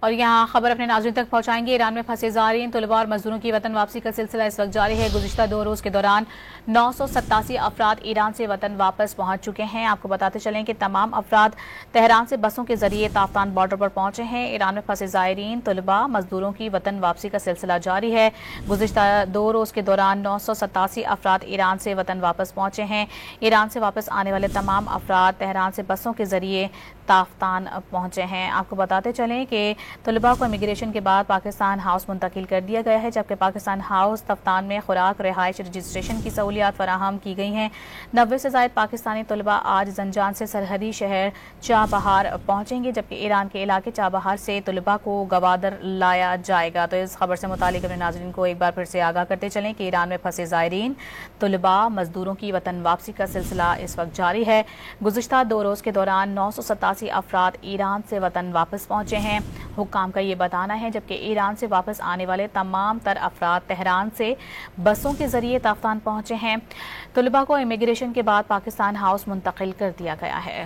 اور یہاں خبر اپنے ناظرین تک پہنچائیں گے۔ ایران میں پھنسے زائرین طلباء اور مزدوروں کی وطن واپسی کا سلسلہ اس وقت جاری ہے۔ گزشتہ 2 روز کے دوران 987 افراد ایران سے وطن واپس پہنچ چکے ہیں۔ آپ کو بتاتے چلیں کہ تمام افراد تہران سے بسوں کے ذریعے تافتان بارڈر پر پہنچے ہیں۔ ایران میں پھنسے زائرین طلباء مزدوروں کی وطن واپسی کا سلسلہ جاری ہے۔ گزشتہ 2 روز کے دوران 987 افراد ایران سے وطن واپس پہنچے ہیں۔ ایران سے واپس آنے والے تمام افراد تہران سے بسوں کے ذریعے تافتان پہنچے ہیں۔ آپ کو بتاتے چلیں کہ طلباء کو امیگریشن کے بعد پاکستان ہاؤس منتقل کر دیا گیا ہے، جبکہ پاکستان ہاؤس تفتان میں خوراک، رہائش، رجسٹریشن کی سہولیات فراہم کی گئی ہیں۔ 90 سے زائد پاکستانی طلباء آج زنجان سے سرحدی شہر چابہار پہنچیں گے، جبکہ ایران کے علاقے چابہار سے طلباء کو گوادر لایا جائے گا۔ تو اس خبر سے متعلق اپنے ناظرین کو ایک بار پھر سے آگاہ کرتے چلیں کہ ایران میں پھنسے زائرین طلباء مزدوروں کی وطن واپسی کا سلسلہ اس وقت جاری ہے۔ گزشتہ 2 روز کے دوران 987 افراد ایران سے وطن واپس پہنچے ہیں، حکام کا یہ بتانا ہے، جبکہ ایران سے واپس آنے والے تمام تر افراد تہران سے بسوں کے ذریعے تافتان پہنچے ہیں۔ طلباء کو امیگریشن کے بعد پاکستان ہاؤس منتقل کر دیا گیا ہے۔